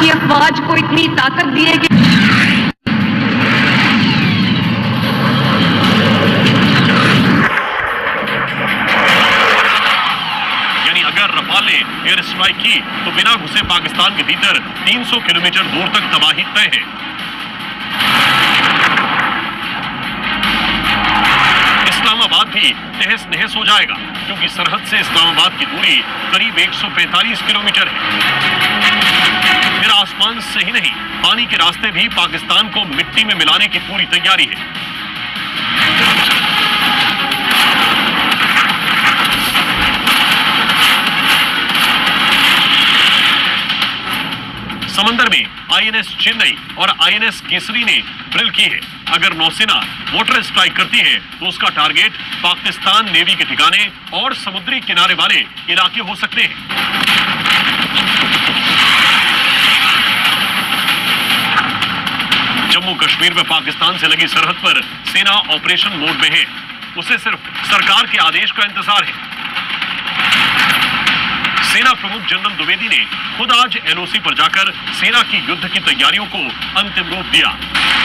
की अफवाज को इतनी ताकत दी है कि यानी अगर रफाल ने एयर स्ट्राइक की तो बिना घुसे पाकिस्तान के भीतर 300 किलोमीटर दूर तक तबाही तय है। इस्लामाबाद भी तहस नहस हो जाएगा क्योंकि सरहद से इस्लामाबाद की दूरी करीब 145 किलोमीटर है। फिर आसमान से ही नहीं, पानी के रास्ते भी पाकिस्तान को मिट्टी में मिलाने की पूरी तैयारी है। समंदर में आईएनएस चेन्नई और आईएनएस केसरी ने ड्रिल की है। अगर नौसेना वाटर स्ट्राइक करती है तो उसका टारगेट पाकिस्तान नेवी के ठिकाने और समुद्री किनारे वाले इलाके हो सकते हैं। जम्मू कश्मीर में पाकिस्तान से लगी सरहद पर सेना ऑपरेशन मोड में है। उसे सिर्फ सरकार के आदेश का इंतजार है। सेना प्रमुख जनरल द्विवेदी ने खुद आज एलओसी पर जाकर सेना की युद्ध की तैयारियों को अंतिम रूप दिया।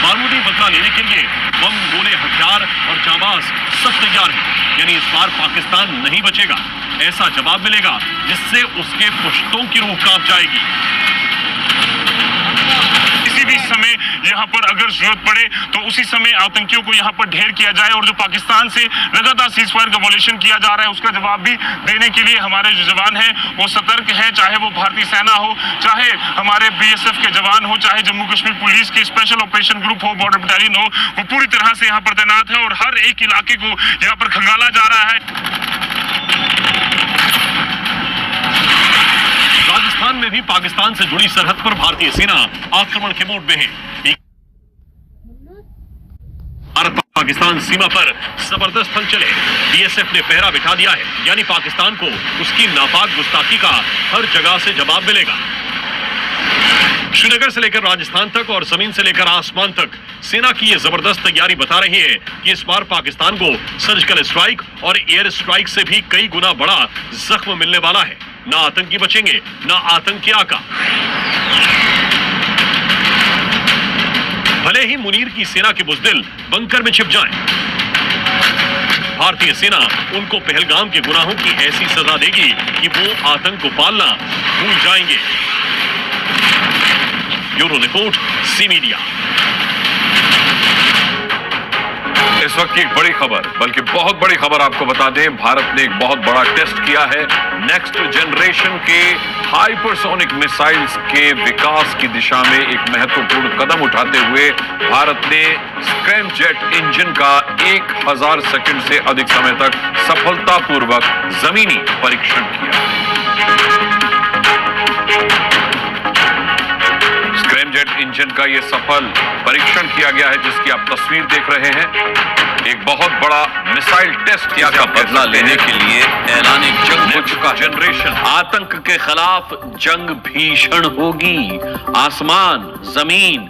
मामूली बदला लेने के लिए बम, गोले, हथियार और जाबाज सब तैयार है। यानी इस बार पाकिस्तान नहीं बचेगा। ऐसा जवाब मिलेगा जिससे उसके पुश्तों की रूह कांप जाएगी। किसी भी समय यहाँ पर अगर जरूरत पड़े तो उसी समय आतंकियों को यहाँ पर ढेर किया जाए, और जो पाकिस्तान से लगातार सीजफायर का वॉयलेशन किया जा रहा है उसका जवाब भी देने के लिए हमारे जो जवान हैं वो सतर्क हैं। चाहे वो भारतीय सेना हो, चाहे हमारे बीएसएफ के जवान हो, चाहे जम्मू कश्मीर पुलिस के स्पेशल ऑपरेशन ग्रुप हो, बॉर्डर बटालियन हो, वो पूरी तरह से यहाँ पर तैनात है और हर एक इलाके को यहाँ पर खंगाला जा रहा है। राजस्थान में भी पाकिस्तान से जुड़ी सरहद पर भारतीय सेना आक्रमण के मोड में है। भारत पाकिस्तान सीमा पर जबरदस्त हलचलें। बीएसएफ ने पहरा बिठा दिया है, यानी पाकिस्तान को उसकी नापाक गुस्ताखी का हर जगह से जवाब मिलेगा। श्रीनगर से लेकर राजस्थान तक और जमीन से लेकर आसमान तक सेना की यह जबरदस्त तैयारी बता रही है कि इस बार पाकिस्तान को सर्जिकल स्ट्राइक और एयर स्ट्राइक से भी कई गुना बड़ा जख्म मिलने वाला है। ना आतंकी बचेंगे, ना आतंकी आका। भले ही मुनीर की सेना के बुज़दिल बंकर में छिप जाएं, भारतीय सेना उनको पहलगाम के गुनाहों की ऐसी सजा देगी कि वो आतंक को पालना भूल जाएंगे। Bureau report, C media. इस वक्त की एक बड़ी खबर, बल्कि बहुत बड़ी खबर आपको बता दें, भारत ने एक बहुत बड़ा टेस्ट किया है। नेक्स्ट जनरेशन के हाइपरसोनिक मिसाइल्स के विकास की दिशा में एक महत्वपूर्ण कदम उठाते हुए भारत ने स्क्रैमजेट इंजन का 1000 सेकंड से अधिक समय तक सफलतापूर्वक जमीनी परीक्षण किया। स्क्रैमजेट इंजन का यह सफल परीक्षण किया गया है, जिसकी आप तस्वीर देख रहे हैं। एक बहुत बड़ा मिसाइल टेस्ट का बदला लेने के लिए ऐलान जंग हो चुका। जनरेशन आतंक के खिलाफ जंग भीषण होगी। आसमान, जमीन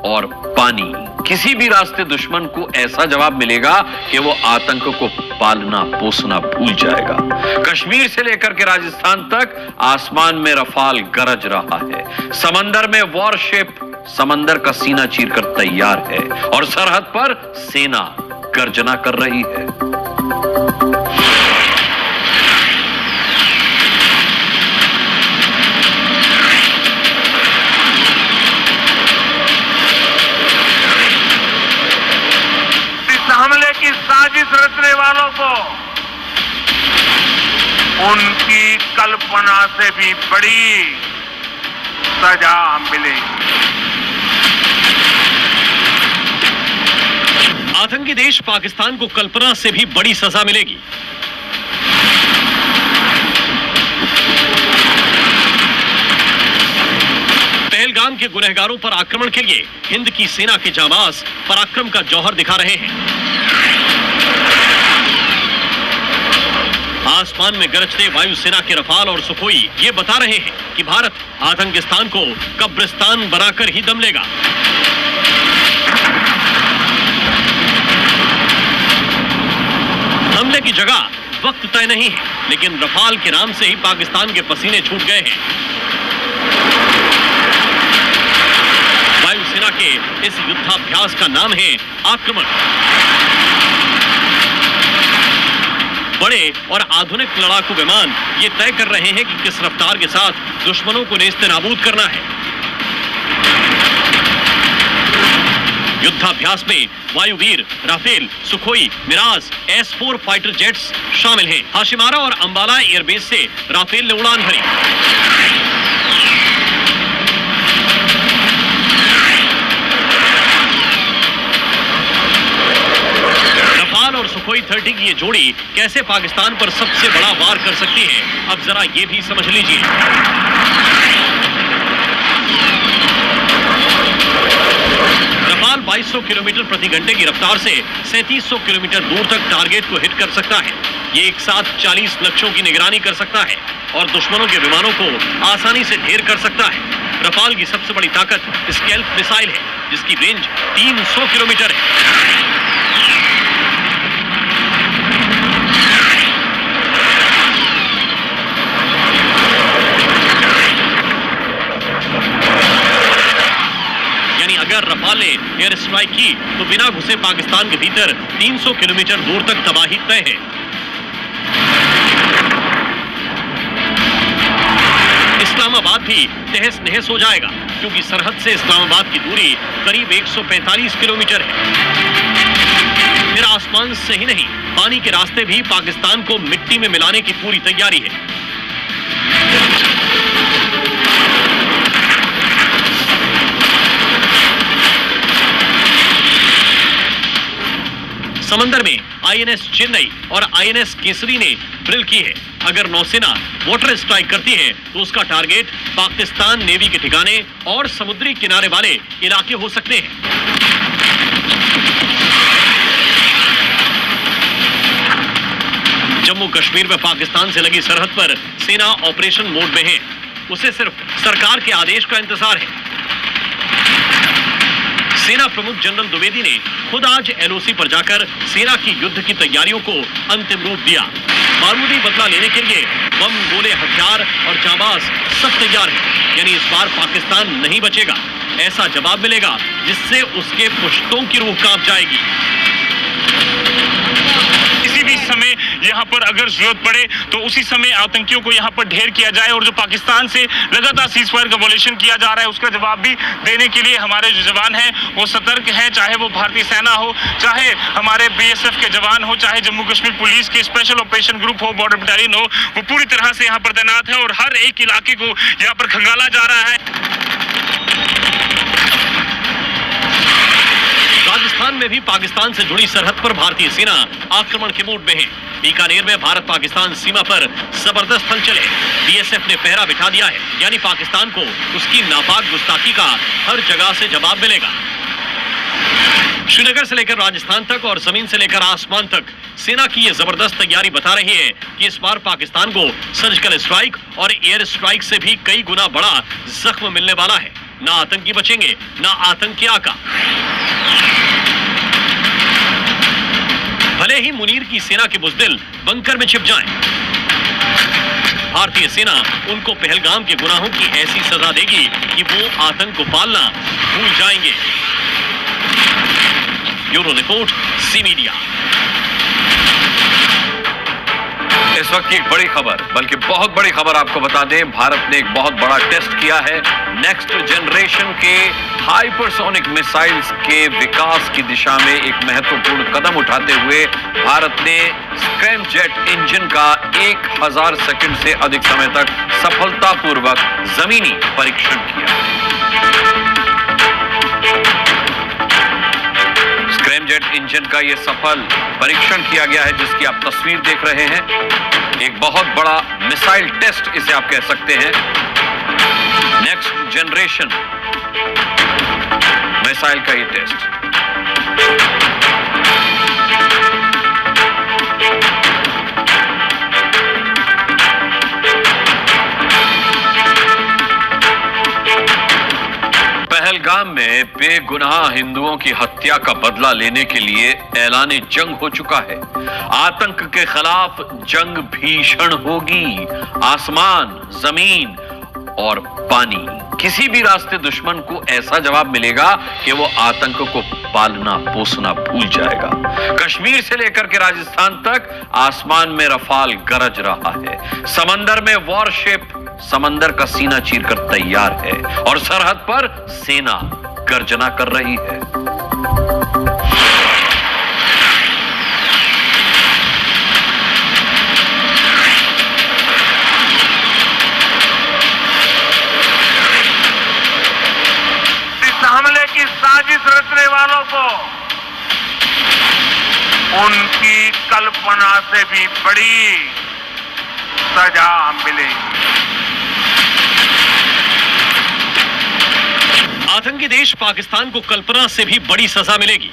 और पानी, किसी भी रास्ते दुश्मन को ऐसा जवाब मिलेगा कि वो आतंक को पालना पोसना भूल जाएगा। कश्मीर से लेकर के राजस्थान तक आसमान में रफाल गरज रहा है। समंदर में वॉरशिप समंदर का सीना चीरकर तैयार है और सरहद पर सेना गर्जना कर रही है। इस हमले की साजिश रचने वालों को उनकी कल्पना से भी बड़ी सजा मिलेगी। आतंकी देश पाकिस्तान को कल्पना से भी बड़ी सजा मिलेगी। पहलगाम के गुनहगारों पर आक्रमण के लिए हिंद की सेना के जाबाज पराक्रम का जौहर दिखा रहे हैं। आसमान में गरजते वायुसेना के रफाल और सुखोई ये बता रहे हैं कि भारत आतंकिस्तान को कब्रिस्तान बनाकर ही दम लेगा। हमले की जगह वक्त तय नहीं है, लेकिन रफाल के नाम से ही पाकिस्तान के पसीने छूट गए हैं। इस युद्धाभ्यास का नाम है आक्रमण। बड़े और आधुनिक लड़ाकू विमान ये तय कर रहे हैं कि किस रफ्तार के साथ दुश्मनों को नेस्तनाबूद करना है। युद्धाभ्यास में वायुवीर, Rafale, Sukhoi, Mirage, S-4 fighter jets शामिल हैं। हाशिमारा और अंबाला एयरबेस से राफेल ने उड़ान भरी। रफाल और सुखोई 30 की ये जोड़ी कैसे पाकिस्तान पर सबसे बड़ा वार कर सकती है, अब जरा ये भी समझ लीजिए। रफाल 2200 किलोमीटर प्रति घंटे की रफ्तार से 3700 किलोमीटर दूर तक टारगेट को हिट कर सकता है। ये एक साथ 40 लक्ष्यों की निगरानी कर सकता है और दुश्मनों के विमानों को आसानी से ढेर कर सकता है। रफाल की सबसे बड़ी ताकत स्कैल्प मिसाइल है, जिसकी रेंज 300 किलोमीटर है। अगर रफाल ने एयर स्ट्राइक की तो बिना घुसे पाकिस्तान के भीतर 300 किलोमीटर दूर तक तबाही तय है। इस्लामाबाद भी तहस नहस हो जाएगा, क्योंकि सरहद से इस्लामाबाद की दूरी करीब 145 किलोमीटर है। फिर आसमान से ही नहीं, पानी के रास्ते भी पाकिस्तान को मिट्टी में मिलाने की पूरी तैयारी है। समंदर में INS चेन्नई और INS केसरी ने ड्रिल की है। अगर नौसेना वाटर स्ट्राइक करती है तो उसका टारगेट पाकिस्तान नेवी के ठिकाने और समुद्री किनारे वाले इलाके हो सकते हैं। जम्मू कश्मीर में पाकिस्तान से लगी सरहद पर सेना ऑपरेशन मोड में है। उसे सिर्फ सरकार के आदेश का इंतजार है। सेना प्रमुख जनरल द्विवेदी ने खुद आज LOC पर जाकर सेना की युद्ध की तैयारियों को अंतिम रूप दिया। बारूदी बदला लेने के लिए बम, गोले, हथियार और जाबाज सब तैयार है। यानी इस बार पाकिस्तान नहीं बचेगा। ऐसा जवाब मिलेगा जिससे उसके पुश्तों की रूह कांप जाएगी। किसी भी समय यहाँ पर अगर जरूरत पड़े तो उसी समय आतंकियों को यहाँ पर ढेर किया जाए, और जो पाकिस्तान से लगातार सीज फायर का वॉयलेशन किया जा रहा है उसका जवाब भी देने के लिए हमारे जो जवान हैं वो सतर्क हैं। चाहे वो भारतीय सेना हो, चाहे हमारे BSF के जवान हो, चाहे जम्मू कश्मीर पुलिस के स्पेशल ऑपरेशन ग्रुप हो, बॉर्डर बटालियन हो, वो पूरी तरह से यहाँ पर तैनात है और हर एक इलाके को यहाँ पर खंगाला जा रहा है। राजस्थान में भी पाकिस्तान से जुड़ी सरहद पर भारतीय सेना आक्रमण के मूड में है। बीकानेर में भारत पाकिस्तान सीमा पर जबरदस्त हलचल है। BSF ने पहरा बिठा दिया है, यानी पाकिस्तान को उसकी नापाक गुस्ताखी का हर जगह से जवाब मिलेगा। श्रीनगर से लेकर राजस्थान तक और जमीन से लेकर आसमान तक सेना की यह जबरदस्त तैयारी बता रही है कि इस बार पाकिस्तान को सर्जिकल स्ट्राइक और एयर स्ट्राइक से भी कई गुना बड़ा जख्म मिलने वाला है। ना आतंकी बचेंगे, ना आतंकी आका। भले ही मुनीर की सेना के बुज़दिल बंकर में छिप जाएं, भारतीय सेना उनको पहलगाम के गुनाहों की ऐसी सजा देगी कि वो आतंक को पालना भूल जाएंगे। Bureau report, C media. इस वक्त की एक बड़ी खबर, बल्कि बहुत बड़ी खबर आपको बता दें, भारत ने एक बहुत बड़ा टेस्ट किया है। नेक्स्ट जनरेशन के हाइपरसोनिक मिसाइल्स के विकास की दिशा में एक महत्वपूर्ण कदम उठाते हुए भारत ने स्क्रैमजेट इंजन का 1000 सेकंड से अधिक समय तक सफलतापूर्वक जमीनी परीक्षण किया। स्क्रैमजेट इंजन का यह सफल परीक्षण किया गया है, जिसकी आप तस्वीर देख रहे हैं। एक बहुत बड़ा मिसाइल टेस्ट इसे आप कह सकते हैं। नेक्स्ट जनरेशन मिसाइल का ये टेस्ट। पहलगाम में बेगुनाह हिंदुओं की हत्या का बदला लेने के लिए ऐलान जंग हो चुका है। आतंक के खिलाफ जंग भीषण होगी। आसमान, जमीन और पानी किसी भी रास्ते दुश्मन को ऐसा जवाब मिलेगा कि वो आतंक को पालना पोसना भूल जाएगा। कश्मीर से लेकर के राजस्थान तक आसमान में रफाल गरज रहा है, समंदर में वॉरशिप समंदर का सीना चीरकर तैयार है और सरहद पर सेना गर्जना कर रही है। हमले की साजिश रचने वालों को उनकी कल्पना से भी बड़ी सजा मिलेगी। आतंकी देश पाकिस्तान को कल्पना से भी बड़ी सजा मिलेगी।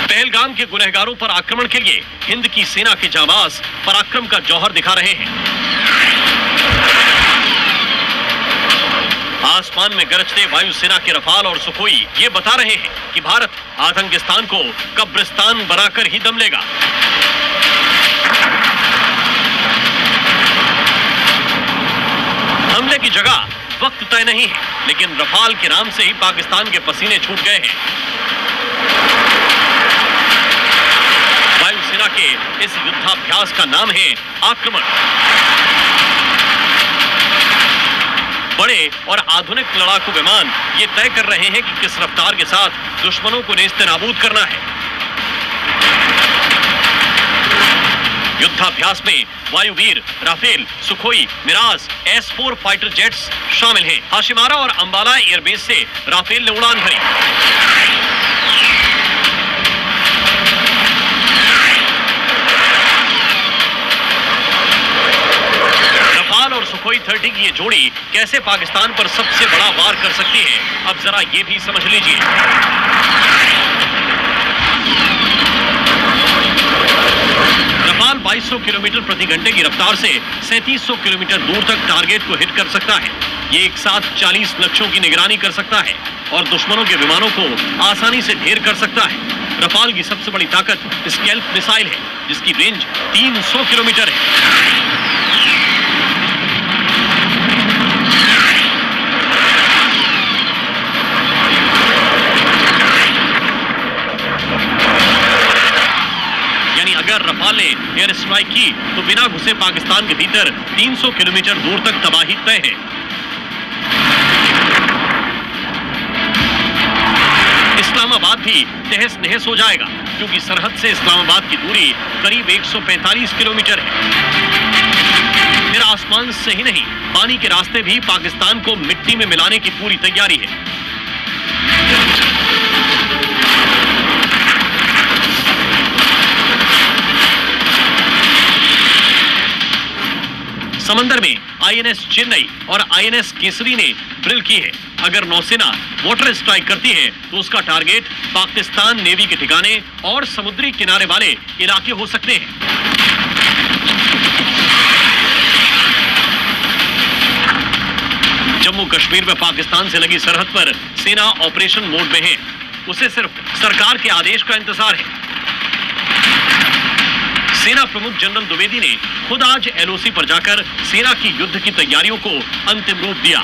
पहलगाम के गुनहगारों पर आक्रमण के लिए हिंद की सेना के जाबाज पराक्रम का जौहर दिखा रहे हैं। आसमान में गरजते वायुसेना के रफाल और सुखोई ये बता रहे हैं कि भारत आतंकिस्तान को कब्रिस्तान बनाकर ही दम लेगा। हमले की जगह वक्त तय नहीं है, लेकिन रफाल के नाम से ही पाकिस्तान के पसीने छूट गए हैं। वायुसेना के इस युद्धाभ्यास का नाम है आक्रमण। बड़े और आधुनिक लड़ाकू विमान ये तय कर रहे हैं कि किस रफ्तार के साथ दुश्मनों को नेस्तनाबूद करना है। युद्धाभ्यास में वायुवीर, Rafale, Sukhoi, Mirage, S-4 fighter jets शामिल हैं। हाशिमारा और अंबाला एयरबेस से राफेल ने उड़ान भरी। रफाल और सुखोई 30 की ये जोड़ी कैसे पाकिस्तान पर सबसे बड़ा वार कर सकती है, अब जरा ये भी समझ लीजिए। रफाल 2200 किलोमीटर प्रति घंटे की रफ्तार से 3700 किलोमीटर दूर तक टारगेट को हिट कर सकता है। ये एक साथ 40 लक्ष्यों की निगरानी कर सकता है और दुश्मनों के विमानों को आसानी से ढेर कर सकता है। रफाल की सबसे बड़ी ताकत स्कैल्प मिसाइल है, जिसकी रेंज 300 किलोमीटर है। अगर रफाल ने एयर स्ट्राइक की तो बिना घुसे पाकिस्तान के भीतर 300 किलोमीटर दूर तक तबाही तय है। इस्लामाबाद भी तहस नहस हो जाएगा, क्योंकि सरहद से इस्लामाबाद की दूरी करीब 145 किलोमीटर है। फिर आसमान से ही नहीं, पानी के रास्ते भी पाकिस्तान को मिट्टी में मिलाने की पूरी तैयारी है। समंदर में INS चेन्नई और INS केसरी ने ड्रिल की है। अगर नौसेना वाटर स्ट्राइक करती है तो उसका टारगेट पाकिस्तान नेवी के ठिकाने और समुद्री किनारे वाले इलाके हो सकते हैं। जम्मू कश्मीर में पाकिस्तान से लगी सरहद पर सेना ऑपरेशन मोड में है। उसे सिर्फ सरकार के आदेश का इंतजार है। सेना प्रमुख जनरल द्विवेदी ने खुद आज LOC पर जाकर सेना की युद्ध की तैयारियों को अंतिम रूप दिया।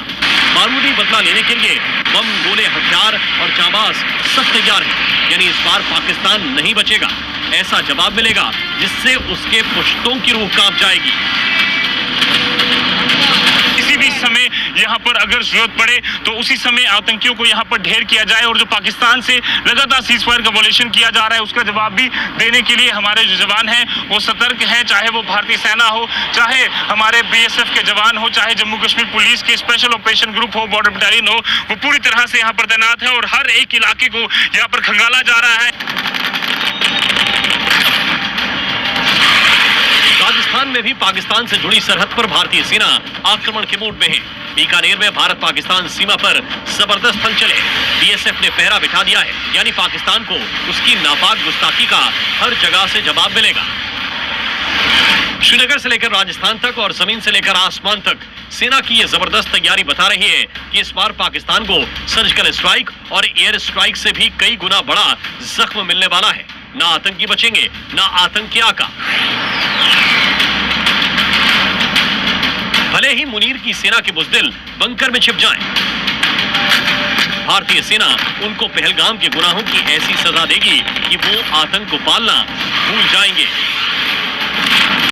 बारूदी बदला लेने के लिए बम, गोले, हथियार और जाबाज सब तैयार हैं। यानी इस बार पाकिस्तान नहीं बचेगा। ऐसा जवाब मिलेगा जिससे उसके पुश्तों की रूह कांप जाएगी। किसी भी समय यहाँ पर अगर जरूरत पड़े तो उसी समय आतंकियों को यहाँ पर ढेर किया जाए, और जो पाकिस्तान से लगातार सीज फायर का वॉयलेशन किया जा रहा है उसका जवाब भी देने के लिए हमारे जो जवान हैं वो सतर्क हैं। चाहे वो भारतीय सेना हो, चाहे हमारे BSF के जवान हो, चाहे जम्मू कश्मीर पुलिस के स्पेशल ऑपरेशन ग्रुप हो, बॉर्डर बटालियन हो, वो पूरी तरह से यहाँ पर तैनात है और हर एक इलाके को यहाँ पर खंगाला जा रहा है। राजस्थान में भी पाकिस्तान से जुड़ी सरहद पर भारतीय सेना आक्रमण के मूड में है। बीकानेर में भारत पाकिस्तान सीमा पर जबरदस्त हलचल है। BSF ने पहरा बिठा दिया है, यानी पाकिस्तान को उसकी नापाक गुस्ताखी का हर जगह से जवाब मिलेगा। श्रीनगर से लेकर राजस्थान तक और जमीन से लेकर आसमान तक सेना की यह जबरदस्त तैयारी बता रही है कि इस बार पाकिस्तान को सर्जिकल स्ट्राइक और एयर स्ट्राइक से भी कई गुना बड़ा जख्म मिलने वाला है। ना आतंकी बचेंगे, ना आतंकी आका। भले ही मुनीर की सेना के बुज़दिल बंकर में छिप जाएं, भारतीय सेना उनको पहलगाम के गुनाहों की ऐसी सजा देगी कि वो आतंक को पालना भूल जाएंगे।